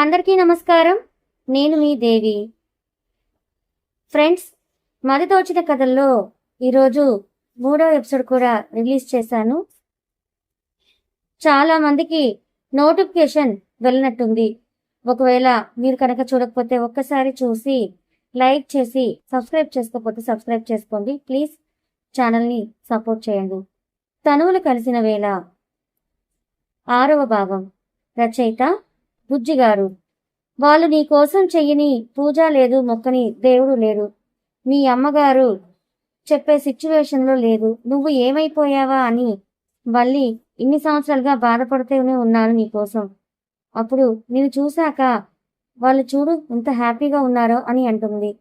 అందరికీ నమస్కారం. నేను మీ దేవి. ఫ్రెండ్స్, మదితోచిన కథల్లో ఈరోజు 3వ ఎపిసోడ్ కూడా రిలీజ్ చేశాను. చాలా మందికి నోటిఫికేషన్ వెళ్ళినట్టుంది. ఒకవేళ మీరు కనుక చూడకపోతే ఒక్కసారి చూసి లైక్ చేసి సబ్స్క్రైబ్ చేసుకోకపోతే సబ్స్క్రైబ్ చేసుకోండి. ప్లీజ్ ఛానల్ని సపోర్ట్ చేయండి. తనువులు కలిసిన వేళ 6వ భాగం. రచయిత బుజ్జిగారు. వాళ్ళు నీ కోసం చెయ్యని పూజ లేదు, మొక్కని దేవుడు లేడు. మీ అమ్మగారు చెప్పే సిచ్యువేషన్లో లేదు. నువ్వు ఏమైపోయావా అని వల్లి ఇన్ని సంవత్సరాలుగా బాధపడుతూనే ఉన్నాను నీకోసం. అప్పుడు నేను చూశాక వాళ్ళు చూడు ఎంత హ్యాపీగా ఉన్నారో అని అంటుంది.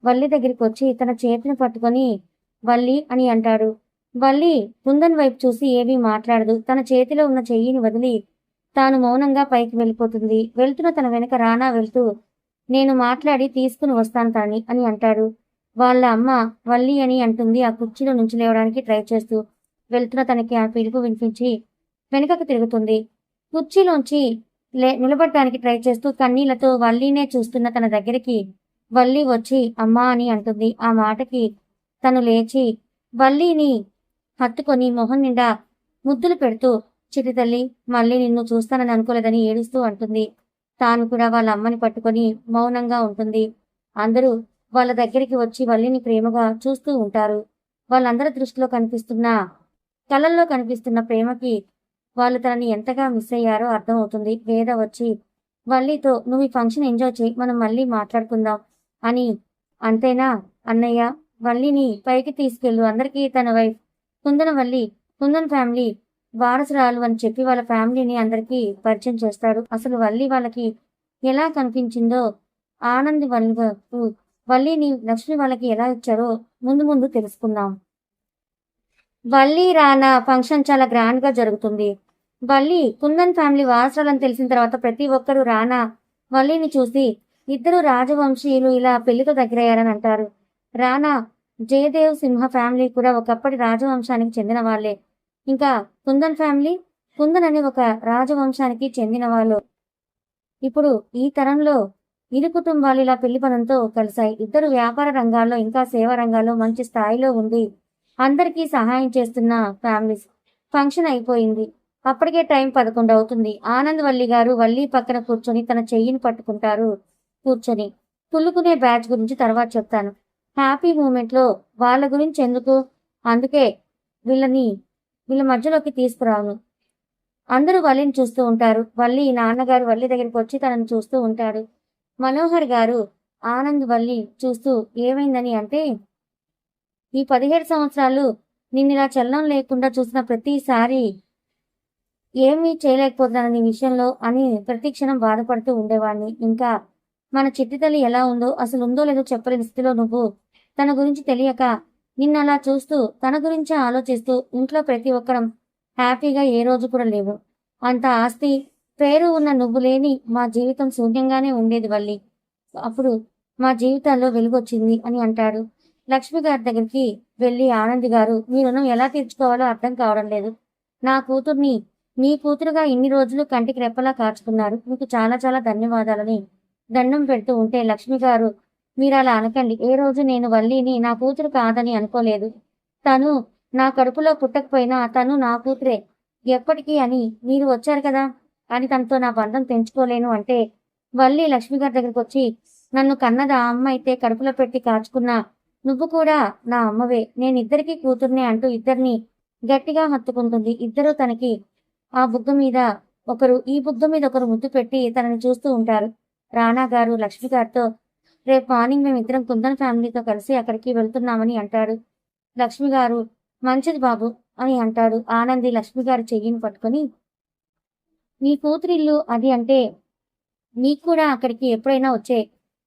వల్లి దగ్గరికి వచ్చి తన చేతిని పట్టుకొని వల్లి అని అంటాడు. వల్లి కుందన్ వైపు చూసి ఏమీ మాట్లాడదు. తన చేతిలో ఉన్న చెయ్యిని వదిలి తాను మౌనంగా పైకి వెళ్ళిపోతుంది. వెళ్తున్న తన వెనక రానా వెళ్తూ నేను మాట్లాడి తీసుకుని వస్తాను తాని అని అంటాడు. వాళ్ళ అమ్మ వల్లి అని అంటుంది. ఆ కుర్చీలో నుంచి లేవడానికి ట్రై చేస్తూ వెళ్తున్న తనకి ఆ పిలుపు వినిపించి వెనుకకు తిరుగుతుంది. కుర్చీలోంచి నిలబడటానికి ట్రై చేస్తూ కన్నీళ్లతో వల్లీనే చూస్తున్న తన దగ్గరికి వల్లి వచ్చి అమ్మా అని అంటుంది. ఆ మాటకి తను లేచి వల్లీని హత్తుకొని మొహం నిండా ముద్దులు పెడుతూ చిటి తల్లి మళ్ళీ నిన్ను చూస్తానని అనుకోలేదని ఏడుస్తూ అంటుంది. తాను కూడా వాళ్ళ అమ్మని పట్టుకొని మౌనంగా ఉంటుంది. అందరూ వాళ్ళ దగ్గరికి వచ్చి వల్లిని ప్రేమగా చూస్తూ ఉంటారు. వాళ్ళందరి దృష్టిలో కళ్ళల్లో కనిపిస్తున్న ప్రేమకి వాళ్ళు తనని ఎంతగా మిస్ అయ్యారో అర్థమవుతుంది. వేద వచ్చి వల్లితో నువ్వు ఈ ఫంక్షన్ ఎంజాయ్ చేయి, మనం మళ్ళీ మాట్లాడుకుందాం అని. అంతేనా అన్నయ్య, వల్లిని పైకి తీసుకెళ్ళు, అందరికీ తన వైఫ్ కుందన్ ఫ్యామిలీ వారసురాలు అని చెప్పి వాళ్ళ ఫ్యామిలీని అందరికీ పరిచయం చేస్తాడు. అసలు వల్లి వాళ్ళకి ఎలా కనిపించిందో, ఆనంద్ వల్లిని లక్ష్మి వాళ్ళకి ఎలా ఇచ్చారో ముందు ముందు తెలుసుకుందాం. వల్లి రానా ఫంక్షన్ చాలా గ్రాండ్ గా జరుగుతుంది. వల్లి కుందన్ ఫ్యామిలీ వారసురాలని తెలిసిన తర్వాత ప్రతి ఒక్కరూ రానా వల్లిని చూసి ఇద్దరు రాజవంశీయులు ఇలా పెళ్లితో దగ్గరయ్యారని అంటారు. రానా జయదేవ్ సింహ ఫ్యామిలీ కూడా ఒకప్పటి రాజవంశానికి చెందిన వాళ్లే. ఇంకా కుందన్ అనే ఒక రాజవంశానికి చెందిన వాళ్ళు. ఇప్పుడు ఈ తరంలో ఇరు కుటుంబాలు ఇలా పెళ్లి పనంతో కలిశాయి. ఇద్దరు వ్యాపార రంగాల్లో ఇంకా సేవా రంగాల్లో మంచి స్థాయిలో ఉండి అందరికీ సహాయం చేస్తున్న ఫ్యామిలీస్. ఫంక్షన్ అయిపోయింది. అప్పటికే టైం 11 అవుతుంది. ఆనంద్ వల్లి గారు వల్లి పక్కన కూర్చొని తన చెయ్యిని పట్టుకుంటారు. కూర్చొని కుళ్ళుకునే బ్యాచ్ గురించి తర్వాత చెప్తాను. హ్యాపీ మూమెంట్ లో వాళ్ళ గురించి ఎందుకు, అందుకే వీళ్ళ మధ్యలోకి తీసుకురాను. అందరూ వల్లిని చూస్తూ ఉంటారు. వల్లి నాన్నగారు వల్లి దగ్గరికి వచ్చి తనని చూస్తూ ఉంటాడు. మనోహర్ గారు ఆనంద్ వల్లి చూస్తూ ఏమైందని అంటే, ఈ 17 సంవత్సరాలు నిన్నిలా చలనం లేకుండా చూసిన ప్రతిసారి ఏమీ చేయలేకపోతున్నాను నీ విషయంలో అని ప్రతి క్షణం బాధపడుతూ ఉండేవాడిని. ఇంకా మన చిట్టి తల్లి ఎలా ఉందో, అసలు ఉందో లేదో చెప్పలేని స్థితిలో నువ్వు తన గురించి తెలియక నిన్నలా చూస్తూ తన గురించే ఆలోచిస్తూ ఇంట్లో ప్రతి ఒక్కరం హ్యాపీగా ఏ రోజు కూడా లేవు. అంత ఆస్తి పేరు ఉన్న నువ్వు లేని మా జీవితం శూన్యంగానే ఉండేది వల్లి. అప్పుడు మా జీవితాల్లో వెలుగొచ్చింది అని అంటాడు. లక్ష్మి గారి దగ్గరికి వెళ్ళి ఆనంద్ గారు, మీ రుణం ఎలా తీర్చుకోవాలో అర్థం కావడం లేదు. నా కూతుర్ని మీ కూతురుగా ఇన్ని రోజులు కంటికి రెప్పలా కాచుకున్నారు. మీకు చాలా చాలా ధన్యవాదాలని దండం పెడుతూ ఉంటే లక్ష్మి గారు, మీరు అలా అనకండి. ఏ రోజు నేను వల్లిని నా కూతురు కాదని అనుకోలేదు. తను నా కడుపులో పుట్టకపోయినా తను నా కూతురే ఎప్పటికీ అని మీరు వచ్చారు కదా అని తనతో నా బంధం తెంచుకోలేను అంటే వల్లి లక్ష్మి గారి దగ్గరికి వచ్చి, నన్ను కన్నది ఆ అమ్మ అయితే కడుపులో పెట్టి కాచుకున్నా నువ్వు కూడా నా అమ్మవే, నేనిద్దరికీ కూతుర్నే అంటూ ఇద్దరిని గట్టిగా హత్తుకుంటుంది. ఇద్దరూ తనకి ఆ బుగ్గ మీద ఒకరు ఈ బుగ్గ మీద ఒకరు ముద్దు పెట్టి తనని చూస్తూ ఉంటారు. రానా గారు లక్ష్మి గారితో, రేపు మార్నింగ్ మేమిద్దరం కుందన్ ఫ్యామిలీతో కలిసి అక్కడికి వెళ్తున్నామని అంటాడు. లక్ష్మి గారు, మంచిది బాబు అని అంటాడు. ఆనంది లక్ష్మి గారి చెయ్యిని పట్టుకొని, నీ కూతురిల్లు అది అంటే నీకు కూడా అక్కడికి ఎప్పుడైనా వచ్చే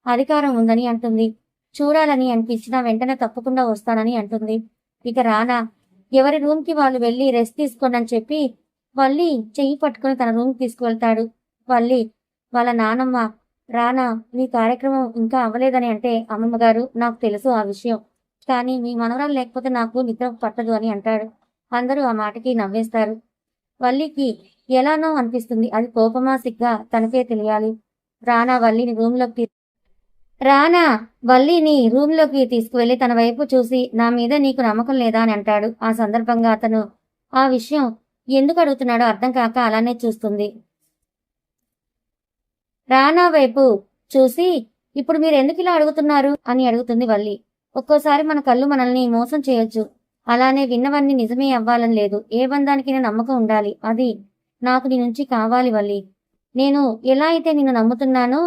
అధికారం ఉందని అంటుంది. చూడాలని అనిపించినా వెంటనే తప్పకుండా వస్తానని అంటుంది. ఇక రానా ఎవరి రూమ్కి వాళ్ళు వెళ్ళి రెస్ట్ తీసుకోండి అని చెప్పి వల్లి చెయ్యి పట్టుకుని తన రూమ్కి తీసుకువెళ్తాడు. వల్లి వాళ్ళ నానమ్మ, రానా మీ కార్యక్రమం ఇంకా అవ్వలేదని అంటే, అమ్మమ్మ గారు నాకు తెలుసు ఆ విషయం, కానీ మీ మనవరాలు లేకపోతే నాకు నిద్ర పట్టదు అని అంటాడు. అందరూ ఆ మాటకి నవ్వేస్తారు. వల్లికి ఎలానో అనిపిస్తుంది. అది కోపమా సిగ్గా తనకే తెలియాలి. రానా వల్లిని రూమ్లోకి తీసుకువెళ్లి తన వైపు చూసి నా మీద నీకు నమ్మకం లేదా అని అంటాడు. ఆ సందర్భంగా అతను ఆ విషయం ఎందుకు అడుగుతున్నాడో అర్థం కాక అలానే చూస్తుంది. రానా వైపు చూసి ఇప్పుడు మీరు ఎందుకు ఇలా అడుగుతున్నారు అని అడుగుతుంది వల్లి. ఒక్కోసారి మన కళ్ళు మనల్ని మోసం చేయొచ్చు. అలానే విన్నవన్నీ నిజమే అవ్వాలని లేదు. ఏ బంధానికైనా నమ్మకం ఉండాలి. అది నాకు నీ నుంచి కావాలి వల్లి. నేను ఎలా అయితే నిన్ను నమ్ముతున్నానో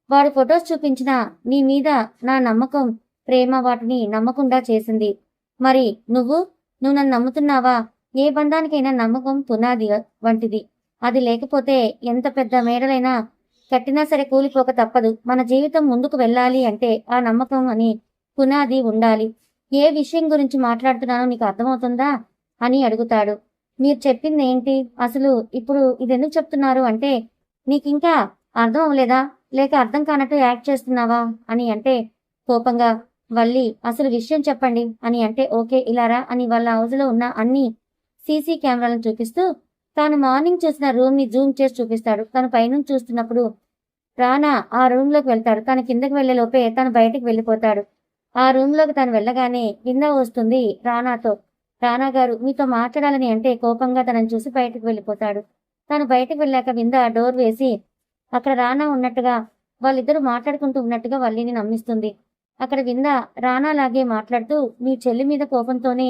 వాడు ఫొటోస్ చూపించినా నీ మీద నా నమ్మకం, ప్రేమ వాటిని నమ్మకుండా చేసింది. మరి నువ్వు నన్ను నమ్ముతున్నావా? ఏ బంధానికైనా నమ్మకం పునాది వంటిది. అది లేకపోతే ఎంత పెద్ద మేడలైనా కట్టినా సరే కూలిపోక తప్పదు. మన జీవితం ముందుకు వెళ్ళాలి అంటే ఆ నమ్మకం అని పునాది ఉండాలి. ఏ విషయం గురించి మాట్లాడుతున్నానో నీకు అర్థమవుతుందా అని అడుగుతాడు. మీరు చెప్పింది ఏంటి? అసలు ఇప్పుడు ఇదెందుకు చెప్తున్నారు అంటే నీకింకా అర్థం అవ్వలేదా? లేక అర్థం కానట్టు యాక్ట్ చేస్తున్నావా అని అంటే కోపంగా వల్లి అసలు విషయం చెప్పండి అని అంటే ఓకే ఇలారా అని వాళ్ళ హౌస్లో ఉన్న అన్ని సీసీ కెమెరాలను చూపిస్తూ తాను మార్నింగ్ చూసిన రూమ్ ని జూమ్ చేసి చూపిస్తాడు. తను పైనుంచి చూస్తున్నప్పుడు రానా ఆ రూమ్ లోకి వెళ్తాడు. తను కిందకి వెళ్లే లోపే తను బయటికి వెళ్ళిపోతాడు. ఆ రూమ్ లోకి తను వెళ్ళగానే విందా వస్తుంది రానాతో. రానా గారు మీతో మాట్లాడాలని అంటే కోపంగా తనని చూసి బయటకు వెళ్ళిపోతాడు. తను బయటకు వెళ్ళాక విందా డోర్ వేసి అక్కడ రానా ఉన్నట్టుగా వాళ్ళిద్దరూ మాట్లాడుకుంటూ ఉన్నట్టుగా వల్లిని నమ్మిస్తుంది. అక్కడ విందా రానా లాగే మాట్లాడుతూ మీ చెల్లి మీద కోపంతోనే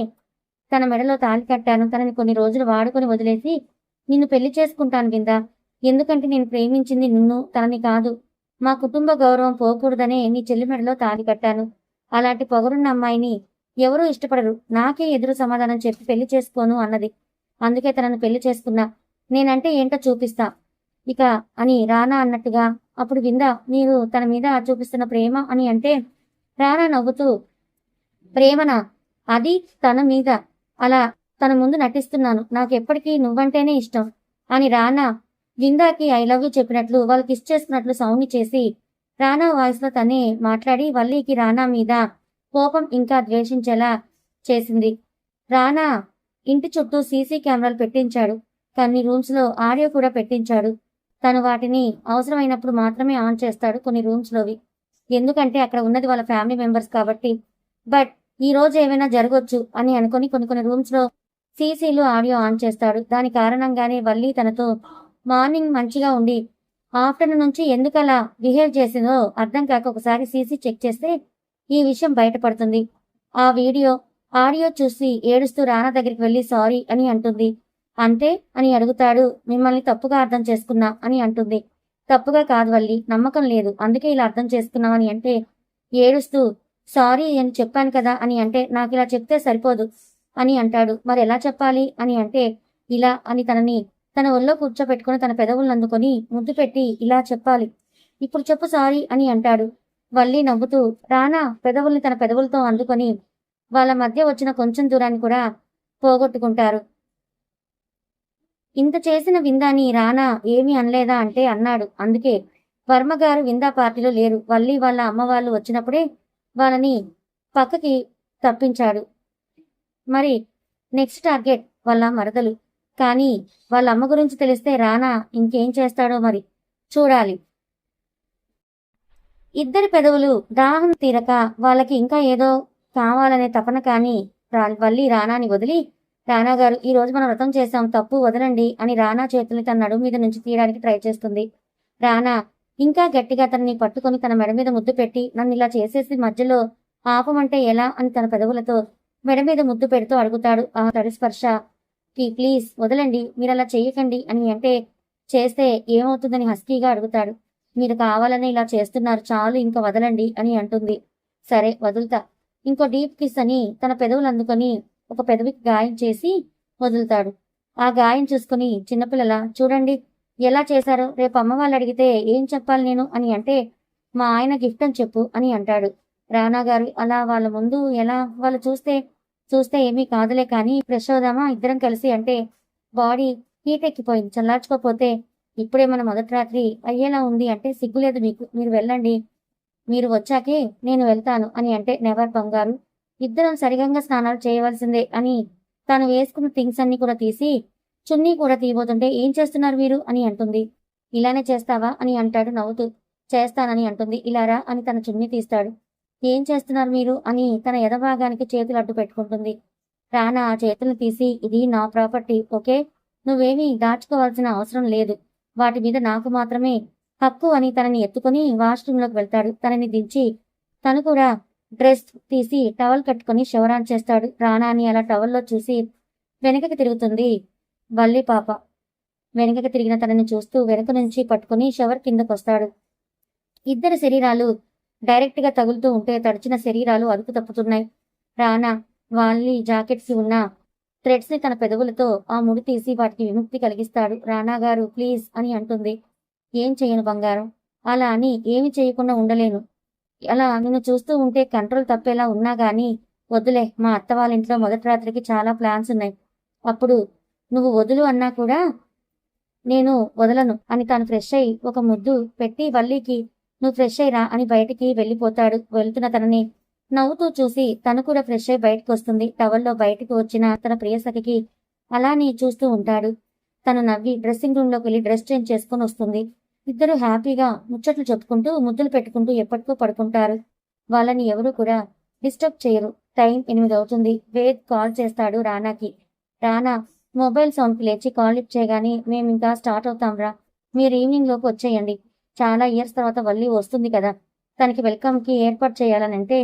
తన మెడలో తాళి కట్టాను. తనని కొన్ని రోజులు వాడుకొని వదిలేసి నిన్ను పెళ్లి చేసుకుంటాను విందా. ఎందుకంటే నేను ప్రేమించింది నిన్ను, తనని కాదు. మా కుటుంబ గౌరవం పోకూడదనే నీ చెల్లి మెడలో తాళి కట్టాను. అలాంటి పొగరున్న అమ్మాయిని ఎవరూ ఇష్టపడరు. నాకే ఎదురు సమాధానం చెప్పి పెళ్లి చేసుకోను అన్నది. అందుకే తనను పెళ్లి చేసుకున్నా. నేనంటే ఏంటో చూపిస్తా ఇక అని రానా అన్నట్టుగా అప్పుడు విందా మీరు తన మీద చూపిస్తున్న ప్రేమ అని అంటే రానా నవ్వుతూ ప్రేమనా? అది తన మీద అలా తన ముందు నటిస్తున్నాను. నాకెప్పటికీ నువ్వంటేనే ఇష్టం అని రానా విందాకి ఐ లవ్ యూ చెప్పినట్లు వాళ్ళు కిస్ చేసుకున్నట్లు సౌండ్ చేసి రానా వాయిస్ లో తనే మాట్లాడి వల్లికి రానా మీద కోపం ఇంకా ద్వేషించేలా చేసింది. రానా ఇంటి చుట్టూ సీసీ కెమెరాలు పెట్టించాడు. కొన్ని రూమ్స్ లో ఆడియో కూడా పెట్టించాడు. తను వాటిని అవసరమైనప్పుడు మాత్రమే ఆన్ చేస్తాడు కొన్ని రూమ్స్ లోవి. ఎందుకంటే అక్కడ ఉన్నది వాళ్ళ ఫ్యామిలీ మెంబర్స్ కాబట్టి. బట్ ఈ రోజు ఏమైనా జరగొచ్చు అని అనుకుని కొన్ని రూమ్స్ లో సీసీలు ఆడియో ఆన్ చేస్తాడు. దాని కారణంగానే వల్లి తనతో మార్నింగ్ మంచిగా ఉండి ఆఫ్టర్నూన్ నుంచి ఎందుకలా బిహేవ్ చేసిందో అర్థం కాక ఒకసారి సీసీ చెక్ చేస్తే ఈ విషయం బయటపడుతుంది. ఆ ఆడియో చూసి ఏడుస్తూ రానా దగ్గరికి వెళ్లి సారీ అని అంటుంది. అంతే అని అడుగుతాడు. మిమ్మల్ని తప్పుగా అర్థం చేసుకున్నా అని అంటుంది. తప్పుగా కాదు వల్లి, నమ్మకం లేదు అందుకే ఇలా అర్థం చేసుకున్నామని అంటే ఏడుస్తూ సారీ అని చెప్పాను కదా అని అంటే నాకు ఇలా చెప్తే సరిపోదు అని అంటాడు. మరి ఎలా చెప్పాలి అని అంటే ఇలా అని తనని తన ఒళ్ళో కూర్చోపెట్టుకుని తన పెదవులను అందుకొని ముద్దు పెట్టి ఇలా చెప్పాలి. ఇప్పుడు చెప్పు సారీ అని అంటాడు. వల్లి నవ్వుతూ రానా పెదవుల్ని తన పెదవులతో అందుకొని వాళ్ళ మధ్య వచ్చిన కొంచెం దూరాన్ని కూడా పోగొట్టుకుంటారు. ఇంత చేసిన విందాని రానా ఏమీ అనలేదా అంటే అన్నాడు. అందుకే వర్మగారు విందా పార్టీలో లేరు. వల్లి వాళ్ళ అమ్మ వాళ్ళు వచ్చినప్పుడే వాళ్ళని పక్కకి తప్పించాడు. మరి నెక్స్ట్ టార్గెట్ వాళ్ళ మరదలు. కానీ వాళ్ళ అమ్మ గురించి తెలిస్తే రానా ఇంకేం చేస్తాడో మరి చూడాలి. ఇద్దరి పెదవులు దాహం తీరక వాళ్ళకి ఇంకా ఏదో కావాలనే తపన. కానీ వల్లి రానాని వదిలి రానా గారు ఈ రోజు మనం వ్రతం చేశాం, తప్పు వదలండి అని రానా చేతుల్ని తన నడుము మీద నుంచి తీయడానికి ట్రై చేస్తుంది. రానా ఇంకా గట్టిగా తనని పట్టుకొని తన మెడ మీద ముద్దు పెట్టి నన్ను ఇలా చేసేసి మధ్యలో ఆపమంటే ఎలా అని తన పెదవులతో మెడ మీద ముద్దు పెడుతూ అడుగుతాడు. ఆ తడి స్పర్శకి ప్లీజ్ వదలండి, మీరు అలా చెయ్యకండి అని అంటే చేస్తే ఏమవుతుందని హస్కీగా అడుగుతాడు. మీరు కావాలని ఇలా చేస్తున్నారు, చాలు ఇంకా వదలండి అని అంటుంది. సరే వదులుతా. ఇంకో డీప్ కిస్ అని తన పెదవులు అందుకొని ఒక పెదవికి గాయం చేసి వదులుతాడు. ఆ గాయం చూసుకుని చిన్నపిల్లల చూడండి ఎలా చేశారో, రేపు అమ్మ వాళ్ళు అడిగితే ఏం చెప్పాలి నేను అని అంటే మా ఆయన గిఫ్ట్ అని చెప్పు అని అంటాడు. రానా గారు అలా వాళ్ళ ముందు ఎలా వాళ్ళు చూస్తే ఏమీ కాదులే కానీ ఫ్రెష్ అవుదామా ఇద్దరం కలిసి అంటే బాడీ హీట్ ఎక్కిపోయింది, చల్లార్చుకోపోతే ఇప్పుడే మన మొదటి రాత్రి అయ్యేలా ఉంది అంటే సిగ్గులేదు మీకు, మీరు వెళ్ళండి, మీరు వచ్చాకే నేను వెళ్తాను అని అంటే నెవర్ బంగారు, ఇద్దరం సరిగంగా స్నానాలు చేయవలసిందే అని తాను వేసుకున్న థింగ్స్ అన్ని కూడా తీసి చున్నీ కూడా తీయబోతుంటే ఏం చేస్తున్నారు మీరు అని అంటుంది. ఇలానే చేస్తావా అని అంటాడు నవ్వుతూ. చేస్తానని అంటుంది. ఇలారా అని తన చున్నీ తీస్తాడు. ఏం చేస్తున్నారు మీరు అని తన ఎదభాగానికి చేతులు అడ్డు పెట్టుకుంటుంది. రానా ఆ చేతులను తీసి, ఇది నా ప్రాపర్టీ, ఓకే, నువ్వేమీ దాచుకోవాల్సిన అవసరం లేదు, వాటి మీద నాకు మాత్రమే హక్కు అని తనని ఎత్తుకుని వాష్రూంలోకి వెళ్తాడు. తనని దించి తను కూడా డ్రెస్ తీసి టవల్ కట్టుకుని షవర్ ఆన్ చేస్తాడు. రానాని అలా టవల్లో చూసి వెనకకి తిరుగుతుంది వల్లి పాప. వెనకకి తిరిగిన తనని చూస్తూ వెనక నుంచి పట్టుకుని షవర్ కిందకొస్తాడు. ఇద్దరి శరీరాలు డైరెక్ట్ గా తగులుతూ ఉంటే తడిచిన శరీరాలు అదుపు తప్పుతున్నాయి. రానా వాళ్ళి జాకెట్స్ ఉన్న థ్రెడ్స్ ని తన పెదవులతో ఆ ముడి తీసి వాటికి విముక్తి కలిగిస్తాడు. రానా గారు ప్లీజ్ అని అంటుంది. ఏం చెయ్యను బంగారం, అలా అని ఏమి చేయకుండా ఉండలేను. అలా నిన్ను చూస్తూ ఉంటే కంట్రోల్ తప్పేలా ఉన్నా గానీ వద్దులే, మా అత్త వాళ్ళ ఇంట్లో మొదటి రాత్రికి చాలా ప్లాన్స్ ఉన్నాయి. అప్పుడు నువ్వు వదులు అన్నా కూడా నేను వదలను అని తాను ఫ్రెష్ అయి ఒక ముద్దు పెట్టి వల్లికి నువ్వు ఫ్రెష్ అయ్యిరా అని బయటికి వెళ్ళిపోతాడు. వెళ్తున్న తనని నవ్వుతూ చూసి తను కూడా ఫ్రెష్ అయి బయటకు వస్తుంది. టవల్లో బయటకు వచ్చిన తన ప్రియసఖికి అలానే చూస్తూ ఉంటాడు. తను నవ్వి డ్రెస్సింగ్ రూమ్ లోకి వెళ్ళి డ్రెస్ చేంజ్ చేసుకుని వస్తుంది. ఇద్దరు హ్యాపీగా ముచ్చట్లు చెప్పుకుంటూ ముద్దులు పెట్టుకుంటూ ఎప్పటికో పడుకుంటారు. వాళ్ళని ఎవరూ కూడా డిస్టర్బ్ చేయరు. టైం 8 అవుతుంది. వేద్ కాల్ చేస్తాడు రానాకి. రానా మొబైల్ సౌండ్కి లేచి కాల్ లిఫ్ట్ చేయగానే మేమింకా స్టార్ట్ అవుతాంరా, మీరు ఈవినింగ్ లోపు వచ్చేయండి, చాలా ఇయర్స్ తర్వాత వల్లి వస్తుంది కదా, తనకి వెల్కమ్ కి ఏర్పాటు చేయాలనంటే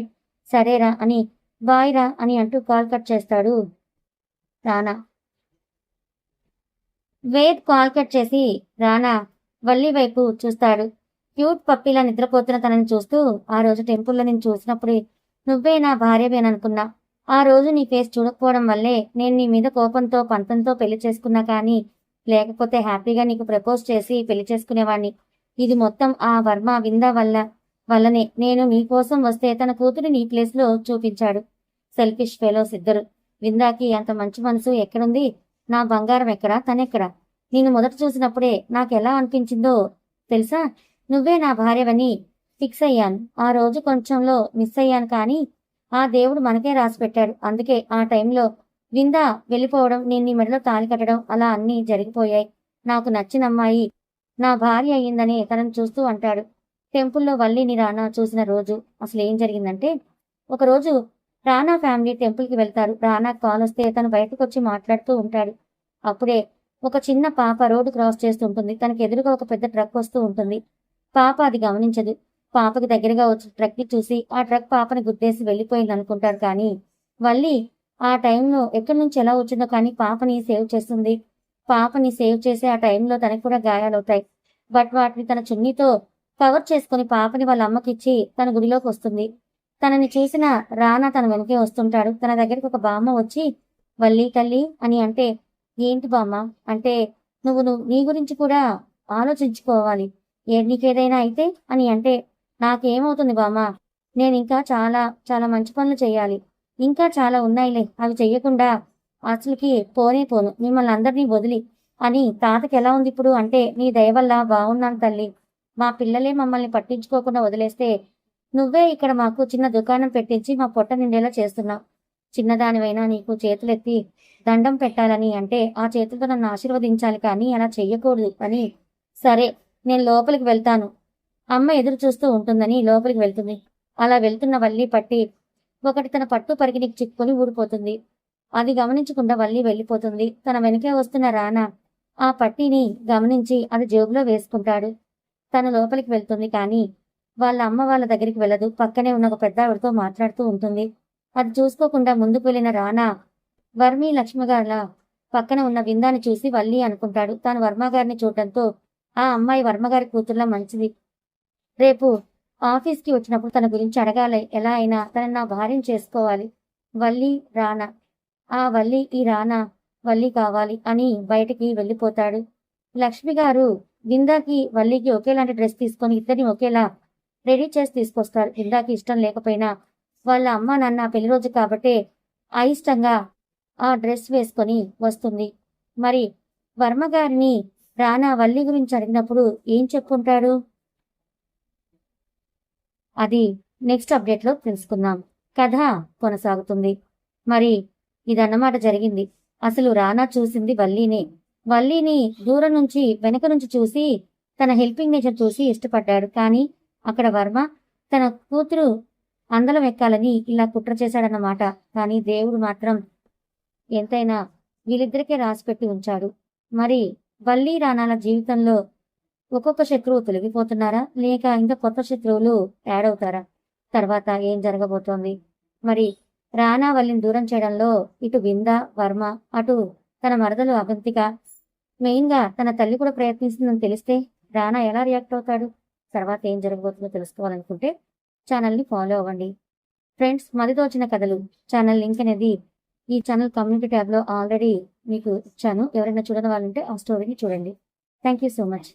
సరేరా అని బాయ్ రా అని అంటూ కాల్ కట్ చేస్తాడు రానా. వేద్ కాల్ కట్ చేసి రానా వల్లి వైపు చూస్తాడు. క్యూట్ పప్పిలా నిద్రపోతున్న తనని చూస్తూ, ఆ రోజు టెంపుల్లో నేను చూసినప్పుడే నువ్వే నా భార్యవేననుకున్నా. ఆ రోజు నీ ఫేస్ చూడకపోవడం వల్లే నేను నీ మీద కోపంతో పంతంతో పెళ్లి చేసుకున్నా, కానీ లేకపోతే హ్యాపీగా నీకు ప్రపోజ్ చేసి పెళ్లి చేసుకునేవాణ్ణి. ఇది మొత్తం ఆ వర్మ విందా వల్లనే నేను నీ కోసం వస్తే తన కూతురు నీ ప్లేస్ లో చూపించాడు. సెల్ఫిష్ ఫెలోస్ ఇద్దరు. విందాకి అంత మంచి మనసు ఎక్కడుంది? నా బంగారం ఎక్కడా, తనెక్కడా? నేను మొదట చూసినప్పుడే నాకెలా అనిపించిందో తెలుసా? నువ్వే నా భార్యవని ఫిక్స్ అయ్యాను. ఆ రోజు కొంచెంలో మిస్ అయ్యాను, కానీ ఆ దేవుడు మనకే రాసి పెట్టాడు. అందుకే ఆ టైంలో విందా వెళ్ళిపోవడం, నేను నీ మెడలో తాళి కట్టడం, అలా అన్నీ జరిగిపోయాయి. నాకు నచ్చిన అమ్మాయి నా భార్య అయ్యిందని తనను చూస్తూ అంటాడు. టెంపుల్లో వల్లిని రానా చూసిన రోజు అసలు ఏం జరిగిందంటే, ఒకరోజు రానా ఫ్యామిలీ టెంపుల్కి వెళ్తారు. రానా కాల్ వస్తే తను బయటకు వచ్చి మాట్లాడుతూ ఉంటాడు. అప్పుడే ఒక చిన్న పాప రోడ్డు క్రాస్ చేస్తుంటుంది. తనకి ఎదురుగా ఒక పెద్ద ట్రక్ వస్తూ ఉంటుంది. పాప అది గమనించదు. పాపకి దగ్గరగా వచ్చిన ట్రక్ ని చూసి ఆ ట్రక్ పాపని గుద్దేసి వెళ్ళిపోయింది అనుకుంటారు. కానీ వల్లి ఆ టైంలో ఎక్కడి నుంచి ఎలా వచ్చిందో కానీ పాపని సేవ్ చేస్తుంది. పాపని సేవ్ చేసే ఆ టైంలో తనకు కూడా గాయాలవుతాయి. బట్ వాటిని తన చున్నీతో కవర్ చేసుకుని పాపని వాళ్ళ అమ్మకిచ్చి తన గుడిలోకి వస్తుంది. తనని చూసిన రానా తన వెనకే వస్తుంటాడు. తన దగ్గరికి ఒక బామ్మ వచ్చి వల్లి తల్లి అని అంటే, ఏంటి బామ్మ అంటే, నువ్వు నీ గురించి కూడా ఆలోచించుకోవాలి, నీకేదైనా అయితే అని అంటే, నాకేమవుతుంది బామ్మ, నేను ఇంకా చాలా చాలా మంచి పనులు చేయాలి, ఇంకా చాలా ఉన్నాయిలే, అవి చెయ్యకుండా అసలుకి పోను మిమ్మల్ని అందరినీ వదిలి అని. తాతకి ఎలా ఉంది ఇప్పుడు అంటే, నీ దయ వల్ల బాగున్నాను తల్లి, మా పిల్లలే మమ్మల్ని పట్టించుకోకుండా వదిలేస్తే నువ్వే ఇక్కడ మాకు చిన్న దుకాణం పెట్టించి మా పొట్ట నిండేలా చేస్తున్నావు. చిన్నదానివైనా నీకు చేతులెత్తి దండం పెట్టాలని అంటే ఆ చేతులతో నన్ను ఆశీర్వదించాలి, కానీ అలా చెయ్యకూడదు అని. సరే నేను లోపలికి వెళ్తాను, అమ్మ ఎదురు చూస్తూ ఉంటుందని లోపలికి వెళ్తుంది. అలా వెళ్తున్న వల్లి పట్టి ఒకటి తన పట్టు పరికినికి చిక్కుని ఊడిపోతుంది. అది గమనించకుండా వల్లి వెళ్ళిపోతుంది. తన వెనకే వస్తున్న రానా ఆ పట్టీని గమనించి అది జేబులో వేసుకుంటాడు. తను లోపలికి వెళ్తుంది, కానీ వాళ్ళ అమ్మ వాళ్ళ దగ్గరికి వెళ్ళదు. పక్కనే ఉన్న ఒక పెద్ద ఆవిడతో మాట్లాడుతూ ఉంటుంది. అది చూసుకోకుండా ముందుకు వెళ్ళిన రానా వర్మి లక్ష్మగార్ల పక్కన ఉన్న విందాన్ని చూసి వల్లి అనుకుంటాడు. తాను వర్మగారిని చూడటంతో ఆ అమ్మాయి వర్మగారి కూతుర్లా మంచిది, రేపు ఆఫీస్కి వచ్చినప్పుడు తన గురించి అడగాలి, ఎలా అయినా తనని నా భార్యను చేసుకోవాలి. వల్లి రానా, ఆ వల్లి ఈ రానా వల్లి కావాలి అని బయటికి వెళ్ళిపోతాడు. లక్ష్మి గారు విందాకి వల్లికి ఒకేలాంటి డ్రెస్ తీసుకొని ఇద్దరిని ఒకేలా రెడీ చేసి తీసుకొస్తారు. విందాకి ఇష్టం లేకపోయినా వాళ్ళ అమ్మ నాన్న పెళ్లి రోజు కాబట్టే అయిష్టంగా ఆ డ్రెస్ వేసుకొని వస్తుంది. మరి వర్మగారిని రానా వల్లి గురించి అడిగినప్పుడు ఏం చెప్పుకుంటాడు, అది నెక్స్ట్ అప్డేట్లో తెలుసుకుందాం. కథ కొనసాగుతుంది. మరి ఇదన్నమాట జరిగింది. అసలు రానా చూసింది వల్లినే. వల్లిని దూరం నుంచి వెనక నుంచి చూసి తన హెల్పింగ్ నేచర్ చూసి ఇష్టపడ్డాడు. కానీ అక్కడ వర్మ తన కూతురు అందలం ఎక్కాలని ఇలా కుట్ర చేశాడన్నమాట. కానీ దేవుడు మాత్రం ఎంతైనా వీళ్ళిద్దరికే రాసిపెట్టి ఉంచాడు. మరి వల్లి రాణాల జీవితంలో ఒక్కొక్క శత్రువు తొలగిపోతున్నారా, లేక ఇంకా కొత్త శత్రువులు యాడ్ అవుతారా? తర్వాత ఏం జరగబోతోంది? మరి రానా వల్లిని దూరం చేయడంలో ఇటు వింద వర్మ, అటు తన మరదలు అవంతిక, మెయిన్ గా తన తల్లి కూడా ప్రయత్నిస్తుందని తెలిస్తే రానా ఎలా రియాక్ట్ అవుతాడు? తర్వాత ఏం జరగబోతుందో తెలుసుకోవాలనుకుంటే ఛానల్ని ఫాలో అవ్వండి. ఫ్రెండ్స్, మదితో వచ్చిన కథలు ఛానల్ లింక్ అనేది ఈ ఛానల్ కమ్యూనిటీ ట్యాబ్లో ఆల్రెడీ మీకు ఇచ్చాను. ఎవరైనా చూడని వాళ్ళుంటే ఆ స్టోరీని చూడండి. Thank you so much.